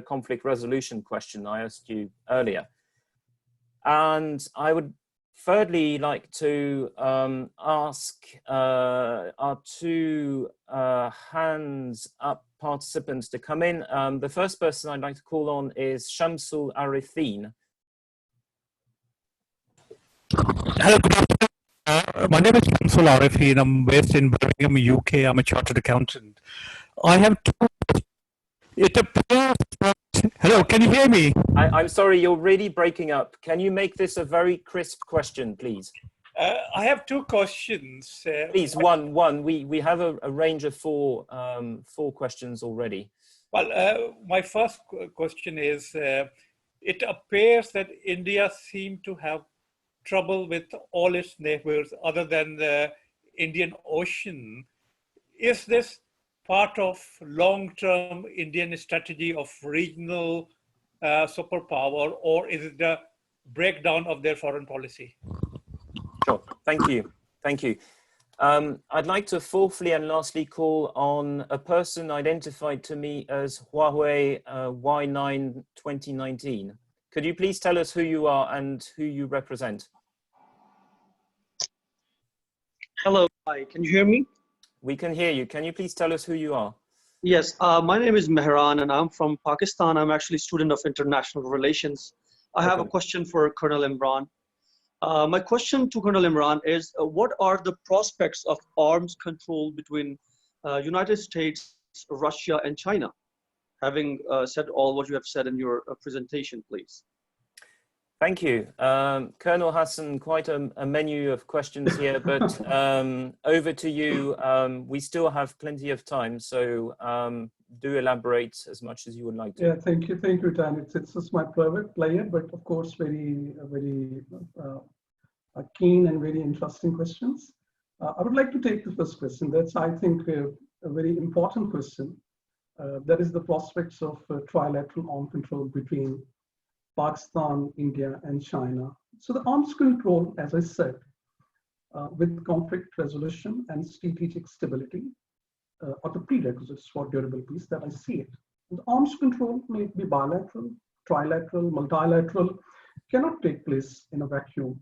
conflict resolution question I asked you earlier. And I would thirdly like to ask our two hands up participants to come in. The first person I'd like to call on is Shamsul Arifin. Hello, good afternoon. My name is Shamsul Arifin. I'm based in Birmingham, UK. I'm a chartered accountant. I have two. It appears that, hello, can you hear me? I'm sorry, you're really breaking up. Can you make this a very crisp question, please? I have two questions. Please, one. We have a range of four questions already. Well, my first question is, it appears that India seemed to have trouble with all its neighbors other than the Indian Ocean. Is this part of long-term Indian strategy of regional superpower, or is it the breakdown of their foreign policy? Sure, thank you. I'd like to fourthly and lastly call on a person identified to me as Huawei Y9 2019. Could you please tell us who you are and who you represent? Hello, hi, can you hear me? We can hear you. Can you please tell us who you are? Yes, my name is Imran and I'm from Pakistan. I'm actually a student of international relations. I have a question for Colonel Imran. My question to Colonel Imran is, what are the prospects of arms control between United States, Russia, and China? Having said all what you have said in your presentation, please. Thank you. Colonel Hassan, quite a menu of questions here, but over to you. We still have plenty of time, so do elaborate as much as you would like to. Yeah, thank you, Dan. It's just my private player, but of course, very keen and very interesting questions. I would like to take the first question. That's, I think, a very important question. That is the prospects of trilateral arms control between Pakistan, India, and China. So the arms control, as I said, with conflict resolution and strategic stability are the prerequisites for durable peace that I see it. The arms control may be bilateral, trilateral, multilateral, cannot take place in a vacuum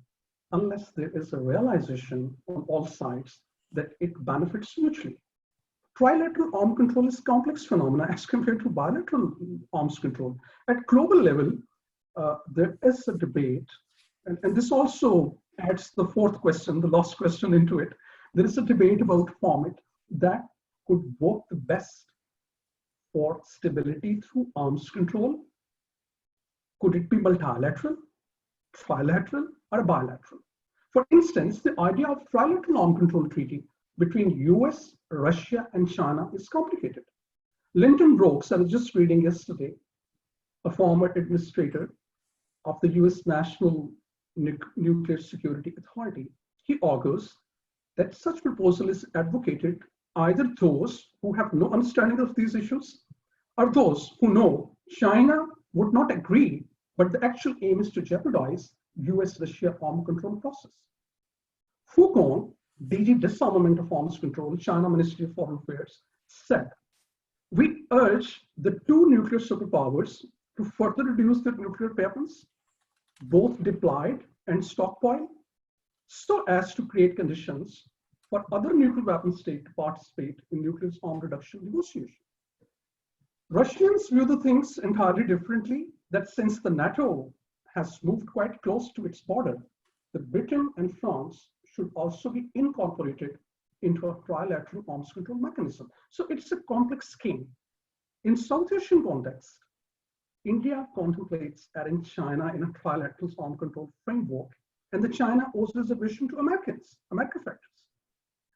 unless there is a realization on all sides that it benefits mutually. Trilateral arms control is a complex phenomena as compared to bilateral arms control. At global level, there is a debate, and this also adds the fourth question, the last question into it. There is a debate about format that could work the best for stability through arms control. Could it be multilateral, trilateral, or bilateral? For instance, the idea of trilateral arms control treaty between US, Russia, and China is complicated. Lyndon Brooks, I was just reading yesterday, a former administrator of the US National Nuclear Security Authority, he argues that such proposal is advocated either those who have no understanding of these issues or those who know China would not agree, but the actual aim is to jeopardize US-Russia arms control process. Foucault, DG Disarmament of Arms Control, China Ministry of Foreign Affairs, said, "We urge the two nuclear superpowers to further reduce their nuclear weapons, both deployed and stockpile, so as to create conditions for other nuclear weapon states to participate in nuclear arms reduction negotiations." Russians view the things entirely differently, that since the NATO has moved quite close to its border, that Britain and France should also be incorporated into a trilateral arms control mechanism. So it's a complex scheme. In South Asian context, India contemplates adding China in a trilateral arms control framework, and the China owes reservation to America factors.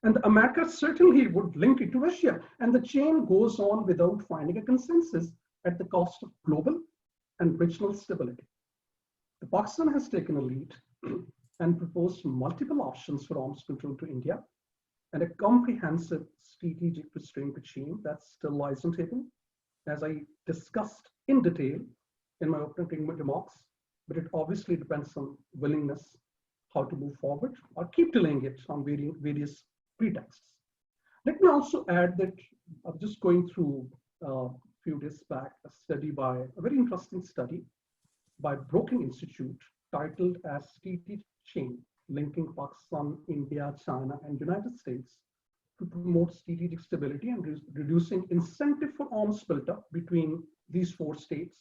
And America certainly would link it to Russia, and the chain goes on without finding a consensus at the cost of global and regional stability. The Pakistan has taken a lead and proposed multiple options for arms control to India, and a comprehensive strategic restraint regime that still lies on the table, as I discussed in detail in my opening remarks, but it obviously depends on willingness, how to move forward, or keep delaying it on various pretexts. Let me also add that I'm just going through a few days back a study by a very interesting study by Brookings Institute titled as Strategic Chain Linking Pakistan, India, China, and United States to promote strategic stability and reducing incentive for arms built-up between these four states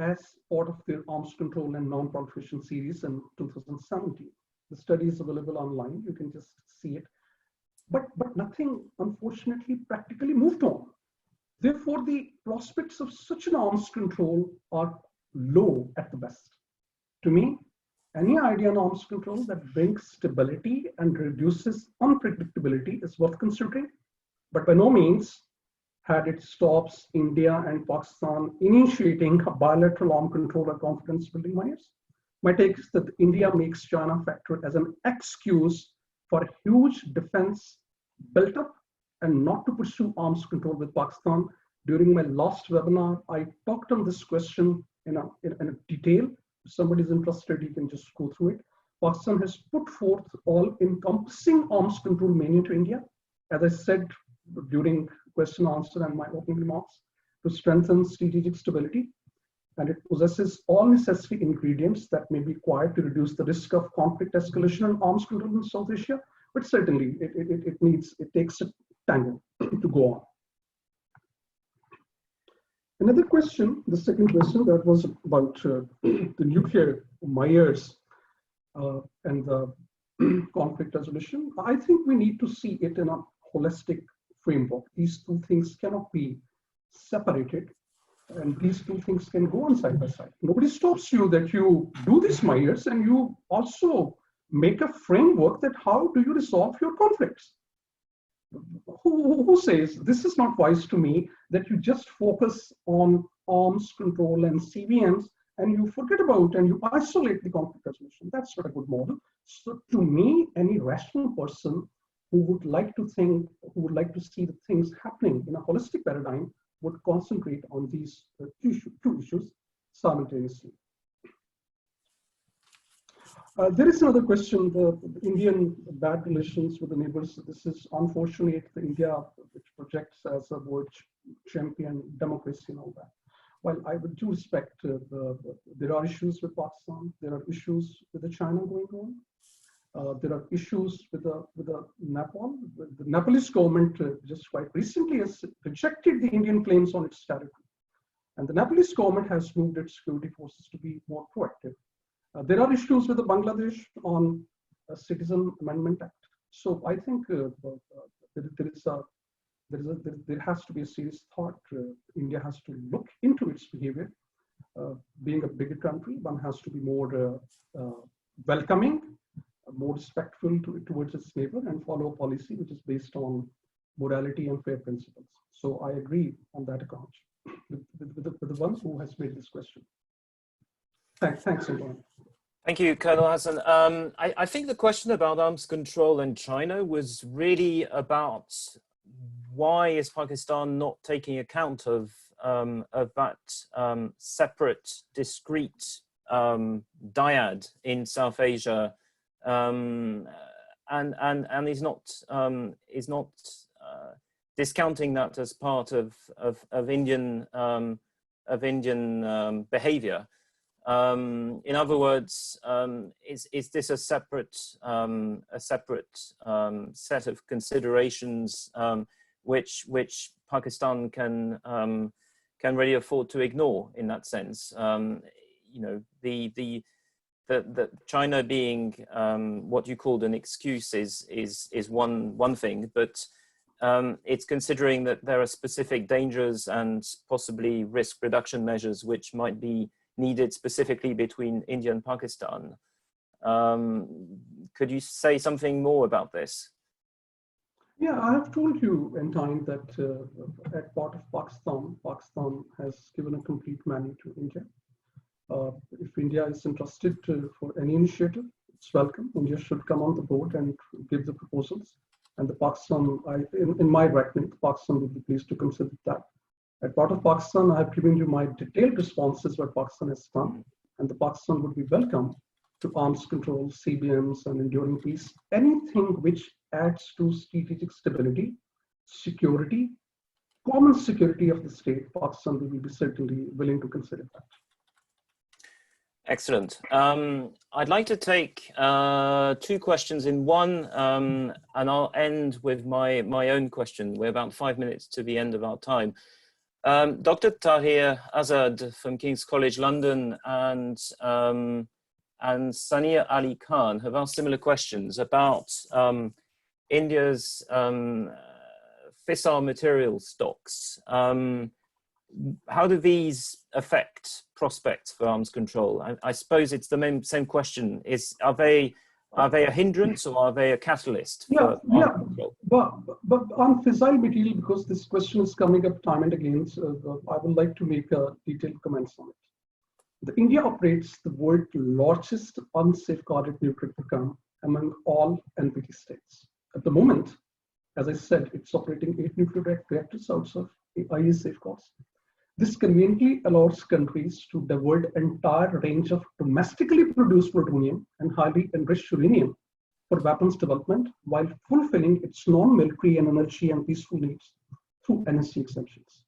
as part of their arms control and non-proliferation series in 2017. The study is available online. You can just see it. But nothing, unfortunately, practically moved on. Therefore, the prospects of such an arms control are low at the best. To me, any idea on arms control that brings stability and reduces unpredictability is worth considering, but by no means had it stops India and Pakistan initiating a bilateral arms control or confidence building measures. My take is that India makes China factor as an excuse for huge defense built up and not to pursue arms control with Pakistan. During my last webinar, I talked on this question in a detail. If somebody is interested, you can just go through it. Pakistan has put forth all-encompassing arms control mania to India, as I said during question answer and my opening remarks, to strengthen strategic stability. And it possesses all necessary ingredients that may be required to reduce the risk of conflict escalation and arms control in South Asia. But certainly, it takes a tango to go on. Another question, the second question, that was about the nuclear measures and the conflict resolution. I think we need to see it in a holistic framework. These two things cannot be separated, and these two things can go on side by side. Nobody stops you that you do these measures and you also make a framework that how do you resolve your conflicts. Who says this is not wise to me, that you just focus on arms control and CVMs and you forget about and you isolate the conflict resolution? That's not a good model. So to me, any rational person who would like to think, who would like to see the things happening in a holistic paradigm would concentrate on these two issues simultaneously. There is another question, the Indian bad relations with the neighbors. This is unfortunate, the India which projects as a world champion democracy and all that. While I would do respect, there are issues with Pakistan, there are issues with the China going on. There are issues with the Nepal. The Nepalese government just quite recently has rejected the Indian claims on its territory. And the Nepalese government has moved its security forces to be more proactive. There are issues with the Bangladesh on a Citizen Amendment Act. So I think there has to be a serious thought. India has to look into its behavior. Being a bigger country, one has to be more welcoming, more respectful towards its neighbor, and follow a policy which is based on morality and fair principles. So I agree on that account with the one who has made this question. Thanks, Antoine. Thank you, Colonel Hassan. I think the question about arms control in China was really about why is Pakistan not taking account of that separate, discrete dyad in South Asia, and is not discounting that as part of Indian behavior. In other words, is this a separate set of considerations which Pakistan can really afford to ignore in that sense? You know, the China being what you called an excuse is one thing, but it's considering that there are specific dangers and possibly risk reduction measures which might be needed specifically between India and Pakistan. Could you say something more about this? Yeah, I have told you in time that at part of Pakistan has given a complete mandate to India. If India is interested for any initiative, it's welcome. India should come on the board and give the proposals. And the Pakistan, in my reckoning, Pakistan would be pleased to consider that. At part of Pakistan, I have given you my detailed responses what Pakistan has done, and the Pakistan would be welcome to arms control, CBMs, and enduring peace, anything which adds to strategic stability, security, common security of the state, Pakistan will be certainly willing to consider that. Excellent. I'd like to take two questions in one, and I'll end with my own question. We're about 5 minutes to the end of our time. Dr. Tahir Azad from King's College London and Sania Ali Khan have asked similar questions about India's fissile material stocks. How do these affect prospects for arms control? I suppose it's the same question. Are they a hindrance or are they a catalyst for arms control? But on fissile material, because this question is coming up time and again, so I would like to make a detailed comments on it. India operates the world's largest unsafeguarded nuclear program among all NPT states. At the moment, as I said, it's operating 8 nuclear reactors out of IAEA safeguards. This conveniently allows countries to divert entire range of domestically produced plutonium and highly enriched uranium for weapons development while fulfilling its non-military and energy and peaceful needs through NSC exemptions.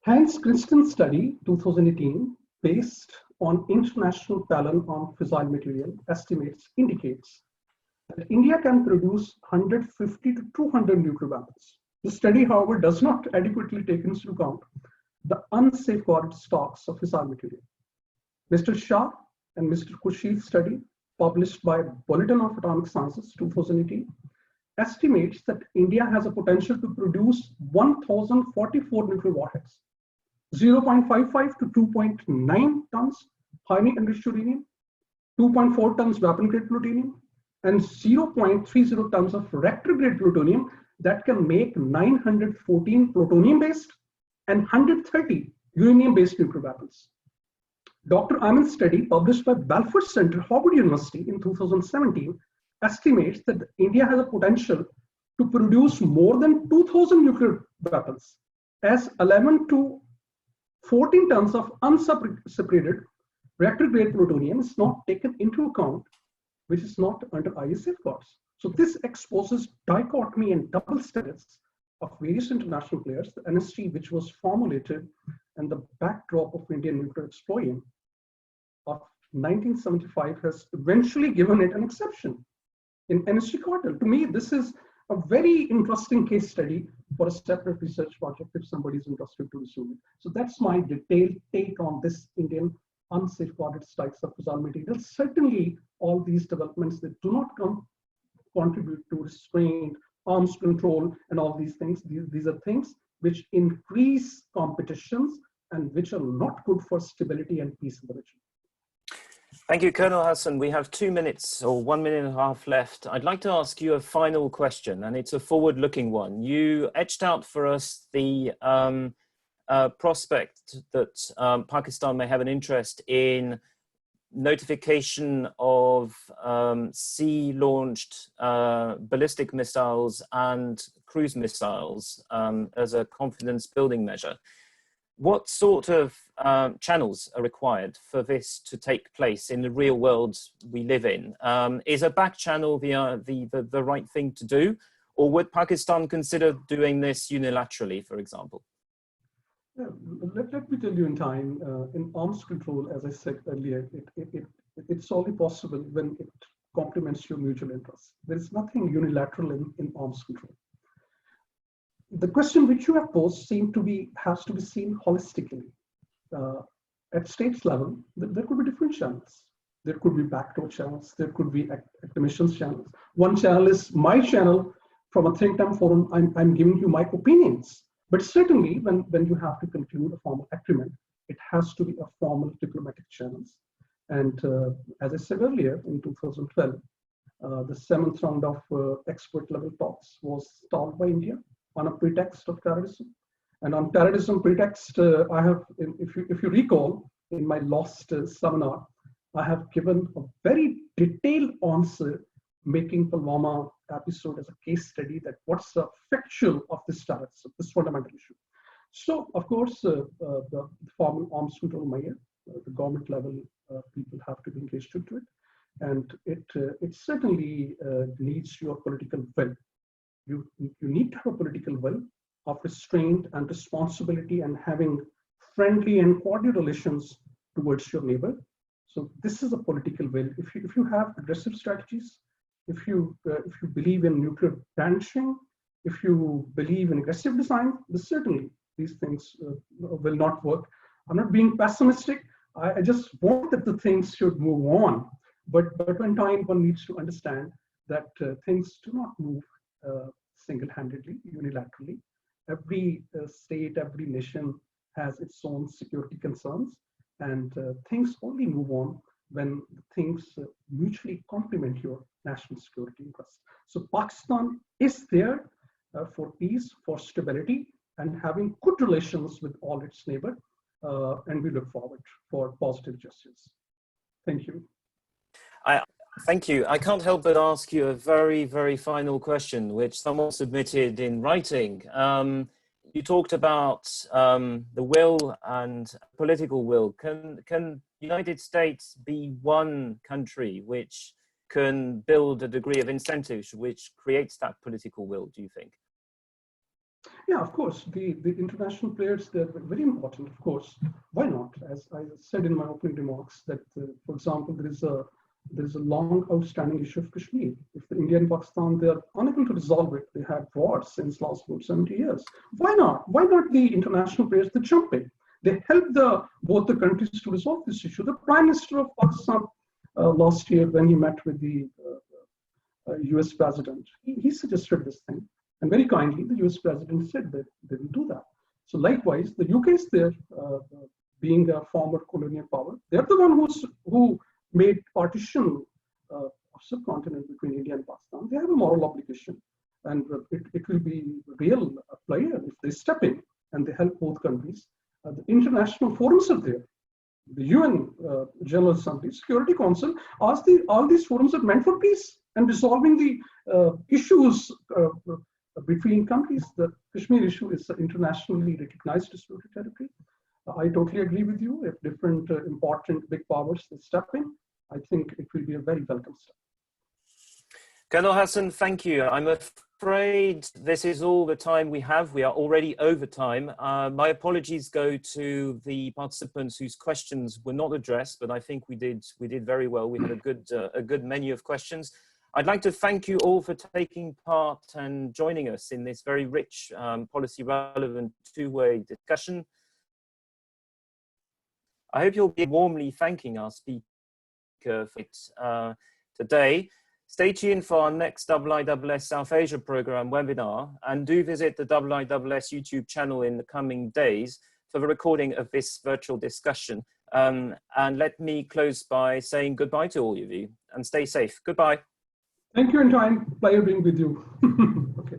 Hans Christensen's study 2018, based on international panel on fissile material estimates, indicates that India can produce 150 to 200 nuclear weapons. The study, however, does not adequately take into account the unsafeguarded stocks of fissile material. Mr. Shah and Mr. Khurshid's study, published by Bulletin of Atomic Sciences 2018, estimates that India has a potential to produce 1,044 nuclear warheads, 0.55 to 2.9 tons highly enriched uranium, 2.4 tons weapon-grade plutonium, and 0.30 tons of reactor-grade plutonium that can make 914 plutonium-based and 130 uranium-based nuclear weapons. Dr. Ahmed's study, published by Balfour Center, Harvard University in 2017, estimates that India has a potential to produce more than 2,000 nuclear weapons, as 11 to 14 tons of unseparated reactor-grade plutonium is not taken into account, which is not under IAEA safeguards. So this exposes dichotomy and double standards of various international players. The NSG, which was formulated and the backdrop of Indian nuclear explosion of 1975, has eventually given it an exception in NSG Cartel. To me, this is a very interesting case study for a separate research project if somebody is interested to resume it. So that's my detailed take on this Indian unsafeguarded stocks of fissile material. Certainly, all these developments that do not contribute to restraint, arms control, and all these things. These are things which increase competitions and which are not good for stability and peace in the region. Thank you, Colonel Hassan. We have 2 minutes or 1 minute and a half left. I'd like to ask you a final question, and it's a forward-looking one. You etched out for us the prospect that Pakistan may have an interest in notification of sea-launched ballistic missiles and cruise missiles as a confidence-building measure. What sort of channels are required for this to take place in the real world we live in? Is a back channel the right thing to do, or would Pakistan consider doing this unilaterally, for example? Yeah, let me tell you in time, in arms control, as I said earlier, it's only possible when it complements your mutual interests. There is nothing unilateral in arms control. The question which you have posed has to be seen holistically. At states level, there could be different channels. There could be backdoor channels. There could be admissions channels. One channel is my channel from a think tank forum. I'm giving you my opinions. But certainly, when you have to conclude a formal agreement, it has to be a formal diplomatic channels. And as I said earlier, in 2012, the 7th round of expert level talks was stalled by India on a pretext of terrorism. And on terrorism pretext, I have, if you recall, in my last seminar, I have given a very detailed answer, making Paloma episode as a case study that what's the factual of this terrorism, this fundamental issue. So, of course, the formal arms control measure, the government level people have to be engaged into it. And it certainly needs your political will. You need to have a political will of restraint and responsibility and having friendly and cordial relations towards your neighbor. So this is a political will. If you have aggressive strategies, if you believe in nuclear brandishing, if you believe in aggressive design, then certainly these things will not work. I'm not being pessimistic. I just want that the things should move on. But in time, one needs to understand that things do not move single-handedly, unilaterally. Every state, every nation has its own security concerns, and things only move on when things mutually complement your national security interests. So Pakistan is there for peace, for stability, and having good relations with all its neighbors, and we look forward for positive gestures. Thank you. Thank you. I can't help but ask you a very, very final question, which someone submitted in writing. You talked about the will and political will. Can the United States be one country which can build a degree of incentives which creates that political will, do you think? Yeah, of course. The international players, they're very important, of course. Why not? As I said in my opening remarks, that, for example, there is a long outstanding issue of Kashmir. If the India and Pakistan, they are unable to resolve it, they had wars since last 70 years. Why not? Why not the international players, they jump in? They help both the countries to resolve this issue. The Prime Minister of Pakistan last year, when he met with the US President, he suggested this thing. And very kindly, the US President said that they will do that. So likewise, the UK is there, being a former colonial power. They're the one who made partition of subcontinent between India and Pakistan. They have a moral obligation, and it will be real player if they step in and they help both countries. The international forums are there. The UN General Assembly, Security Council, all these forums are meant for peace and resolving the issues between countries. The Kashmir issue is an internationally recognized disputed territory. I totally agree with you. If different important big powers step in, I think it will be a very welcome step. Colonel Hassan, thank you. I'm afraid this is all the time we have. We are already over time. My apologies go to the participants whose questions were not addressed, but I think we did very well. We had a good menu of questions. I'd like to thank you all for taking part and joining us in this very rich, policy relevant two-way discussion. I hope you'll be warmly thanking our speaker for it today. Stay tuned for our next IISS South Asia program webinar, and do visit the IISS YouTube channel in the coming days for the recording of this virtual discussion. And let me close by saying goodbye to all of you and stay safe. Goodbye. Thank you, Antoine. Pleasure being with you. Okay.